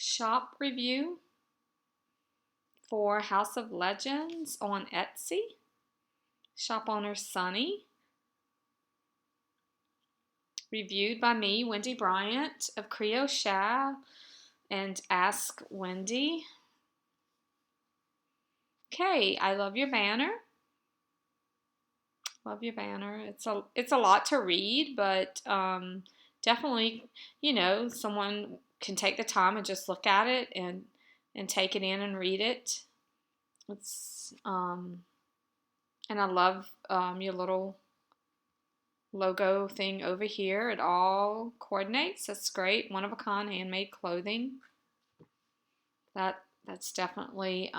shop review for House of Legends on Etsy. Shop owner Sunny. Reviewed by me, Wendy Bryant of CreoleSha and Ask Wendy. Okay, I love your banner. Love your banner. It's a lot to read, but definitely, someone can take the time and just look at it and take it in and read it. It's and I love your little logo thing over here. It all coordinates. That's great. One of a kind handmade clothing. That's definitely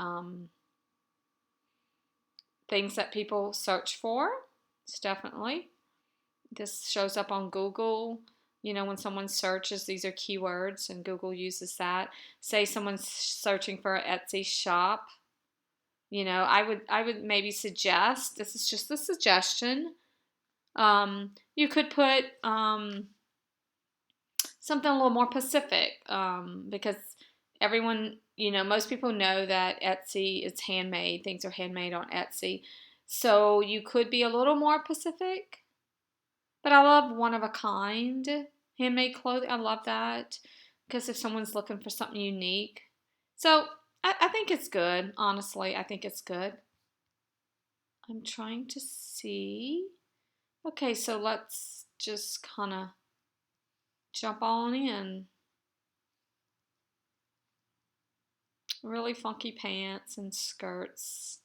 things that people search for. It's definitely. This shows up on Google. When someone searches, these are keywords, and Google uses that. Say someone's searching for an Etsy shop. I would maybe suggest, this is just a suggestion, you could put something a little more specific, because everyone, most people know that Etsy is handmade. Things are handmade on Etsy. So you could be a little more specific. But I love one-of-a-kind handmade clothing. I love that because if someone's looking for something unique. So I think it's good. Honestly, I think it's good. I'm trying to see. Okay, so let's just kind of jump on in. Really funky pants and skirts.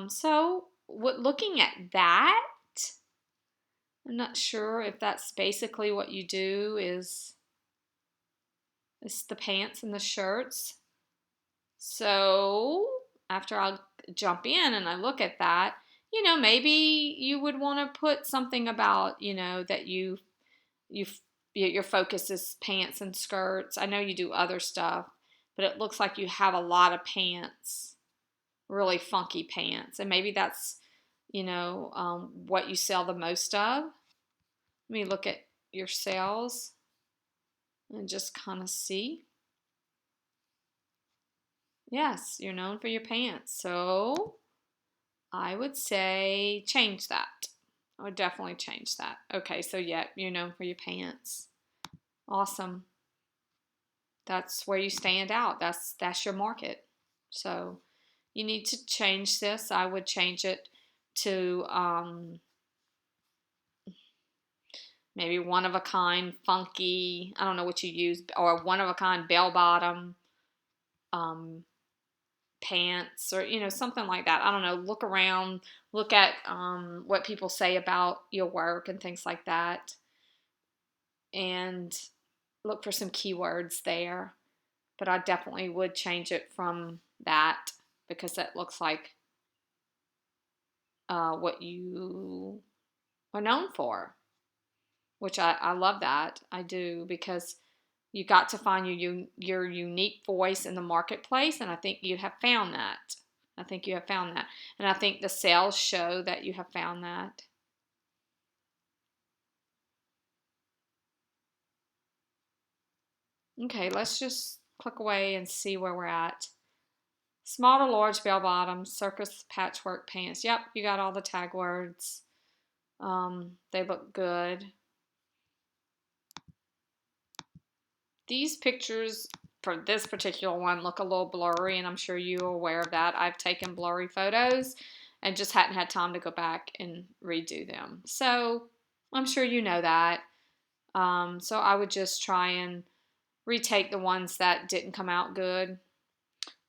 So looking at that, I'm not sure if that's basically what you do is the pants and the shirts. So after I jump in and I look at that, maybe you would want to put something about, that your focus is pants and skirts. I know you do other stuff, but it looks like you have a lot of pants, really funky pants. And maybe that's, what you sell the most of. Let me look at your sales and just kind of see. Yes, you're known for your pants. So I would say change that. I would definitely change that. Okay, so yeah, you're known for your pants. Awesome. That's where you stand out. That's your market. So you need to change this. I would change it to maybe one-of-a-kind, funky, I don't know what you use, or one-of-a-kind bell-bottom pants, or, something like that. I don't know. Look around. Look at what people say about your work and things like that. And look for some keywords there. But I definitely would change it from that because that looks like what you are known for, which I love that. I do, because you got to find your unique voice in the marketplace, and I think you have found that. I think you have found that. And I think the sales show that you have found that. Okay, let's just click away and see where we're at. Small to large bell bottoms, circus patchwork pants. Yep, you got all the tag words. They look good. These pictures for this particular one look a little blurry, and I'm sure you're aware of that. I've taken blurry photos and just hadn't had time to go back and redo them. So I'm sure you know that. So I would just try and retake the ones that didn't come out good.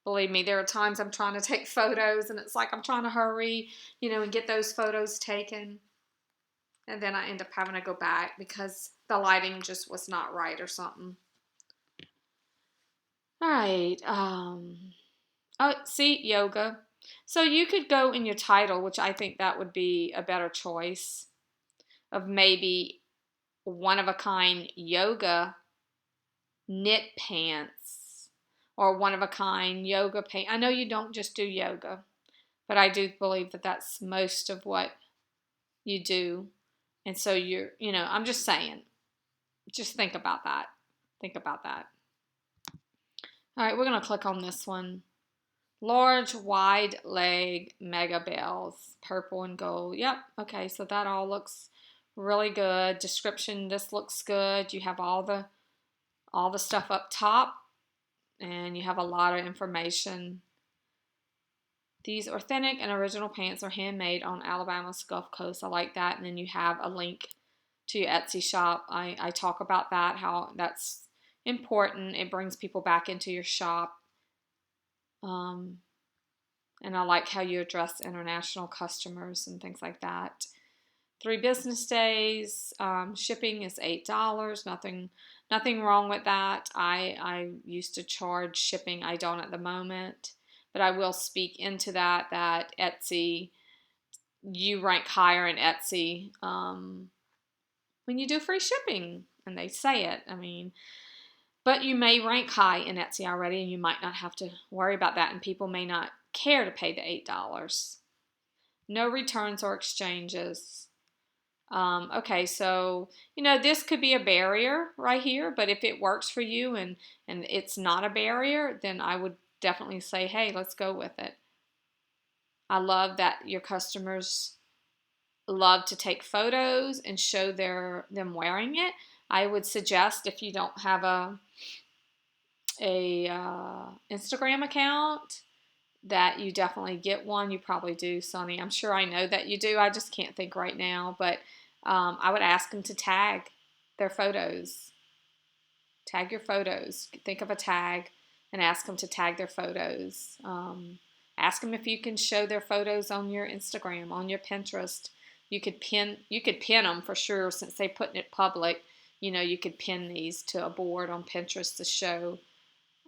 Believe me, there are times I'm trying to take photos and it's like I'm trying to hurry, and get those photos taken. And then I end up having to go back because the lighting just was not right or something. All right. Oh, see, yoga. So you could go in your title, which I think that would be a better choice, of maybe one-of-a-kind yoga knit pants or one-of-a-kind yoga pants. I know you don't just do yoga, but I do believe that that's most of what you do. And so I'm just saying, just think about that. Think about that. All right, we're going to click on this one. Large, wide leg mega bells, purple and gold. Yep, okay, so that all looks really good. Description, this looks good. You have all the stuff up top, and you have a lot of information. These authentic and original pants are handmade on Alabama's Gulf Coast. I like that. And then you have a link to your Etsy shop. I talk about that, how that's important. It brings people back into your shop. And I like how you address international customers and things like that. 3 business days. Shipping is $8. Nothing wrong with that. I used to charge shipping. I don't at the moment. But I will speak into that Etsy, you rank higher in Etsy when you do free shipping. And they say it. I mean, but you may rank high in Etsy already, and you might not have to worry about that, and people may not care to pay the $8. No returns or exchanges. Okay, so, this could be a barrier right here, but if it works for you and it's not a barrier, then I would definitely say, hey, let's go with it. I love that your customers love to take photos and show them wearing it. I would suggest, if you don't have a Instagram account, that you definitely get one. You probably do, Sunny. I'm sure I know that you do. I just can't think right now. But I would ask them to tag their photos. Tag your photos. Think of a tag and ask them to tag their photos. Ask them if you can show their photos on your Instagram, on your Pinterest. You could pin them for sure, since they're putting it public. You could pin these to a board on Pinterest to show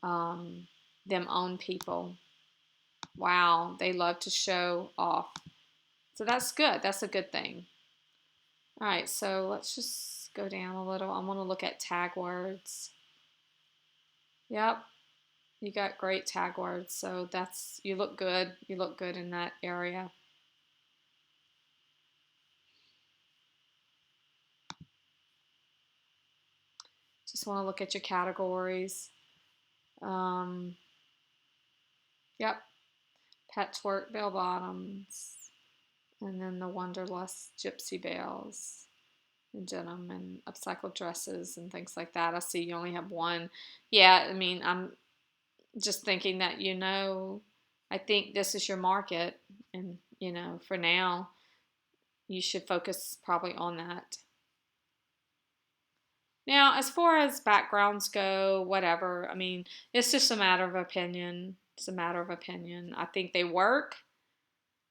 them on people. Wow, they love to show off. So that's good. That's a good thing. All right, so let's just go down a little. I want to look at tag words. Yep, you got great tag words. So you look good. You look good in that area. Just want to look at your categories. Yep, patchwork bell bottoms, and then the Wanderlust gypsy bells, and denim, and upcycled dresses, and things like that. I see you only have one. Yeah, I mean, I'm just thinking that, I think this is your market, and, for now, you should focus probably on that. Now, as far as backgrounds go, whatever, I mean, it's just a matter of opinion. It's a matter of opinion. I think they work.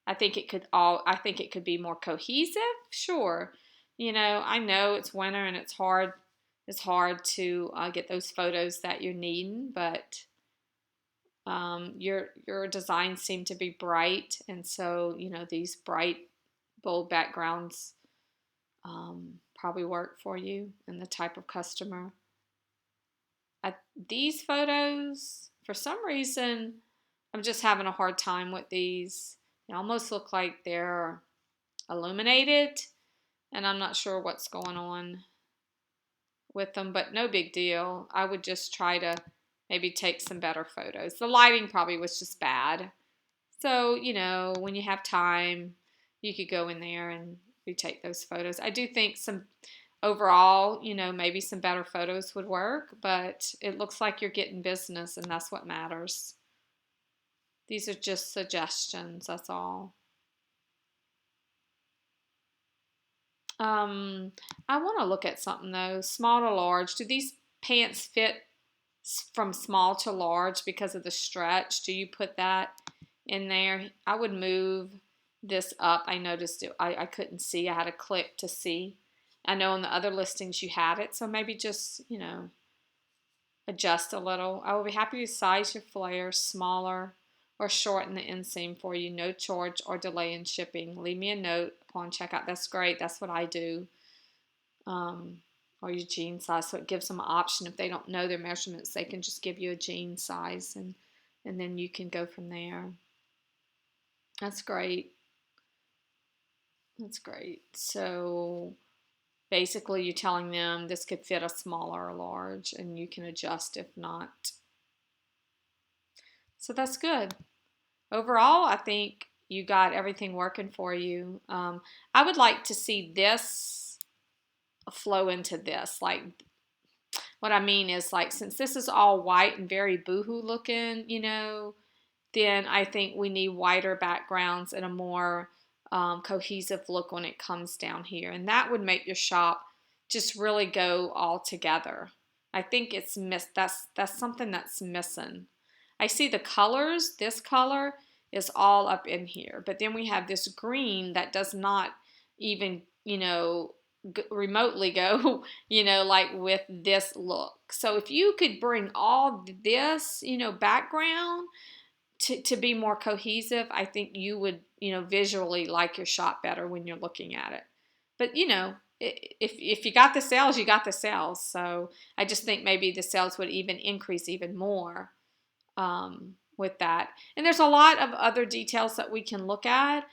I think it could be more cohesive. Sure. I know it's winter and it's hard to get those photos that you're needing, but your designs seem to be bright, and so these bright, bold backgrounds probably work for you and the type of customer. These photos, for some reason, I'm just having a hard time with these. They almost look like they're illuminated, and I'm not sure what's going on with them, but no big deal. I would just try to maybe take some better photos. The lighting probably was just bad. So, when you have time, you could go in there and retake those photos. I do think overall, maybe some better photos would work, but it looks like you're getting business, and that's what matters. These are just suggestions, that's all. I want to look at something though. Small to large. Do these pants fit from small to large because of the stretch? Do you put that in there? I would move this up. I noticed it. I couldn't see. I had to click to see. I know on the other listings you had it, so maybe just, adjust a little. I will be happy to size your flare smaller or shorten the inseam for you. No charge or delay in shipping. Leave me a note upon checkout. That's great. That's what I do. Or your jean size. So it gives them an option. If they don't know their measurements, they can just give you a jean size, and then you can go from there. That's great. That's great. So basically you're telling them this could fit a smaller or large, and you can adjust if not. So that's good. Overall, I think you got everything working for you. I would like to see this flow into this. Like, what I mean is, like, since this is all white and very boohoo looking, then I think we need whiter backgrounds and a more cohesive look when it comes down here. And that would make your shop just really go all together. I think that's something that's missing. I see the colors. This color is all up in here. But then we have this green that does not even, remotely go, like with this look. So if you could bring all this, background to be more cohesive, I think you would, visually like your shop better when you're looking at it. But, if you got the sales, you got the sales. So I just think maybe the sales would even increase even more with that. And there's a lot of other details that we can look at,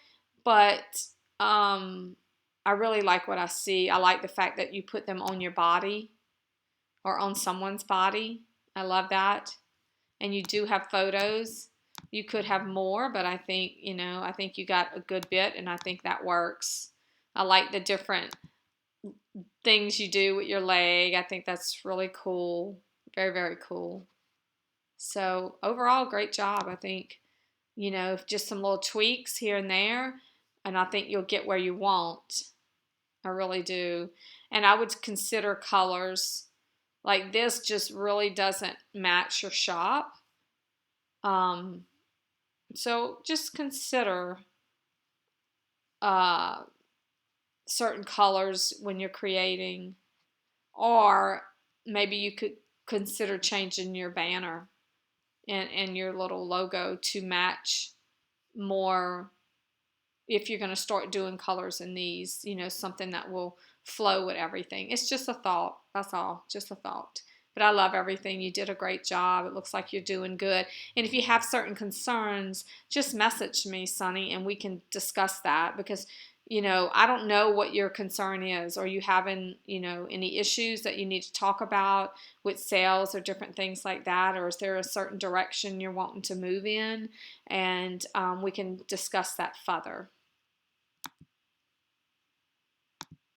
but I really like what I see. I like the fact that you put them on your body or on someone's body. I love that. And you do have photos. You could have more, but I think, I think you got a good bit, and I think that works. I like the different things you do with your leg. I think that's really cool. Very, very cool. So overall, great job. I think, just some little tweaks here and there, and I think you'll get where you want. I really do. And I would consider colors. Like, this just really doesn't match your shop. So just consider certain colors when you're creating, or maybe you could consider changing your banner and your little logo to match more if you're going to start doing colors in these, something that will flow with everything. It's just a thought. That's all. Just a thought. But I love everything. You did a great job. It looks like you're doing good. And if you have certain concerns, just message me, Sunny, and we can discuss that, because, I don't know what your concern is. Are you having, any issues that you need to talk about with sales or different things like that? Or is there a certain direction you're wanting to move in? And we can discuss that further.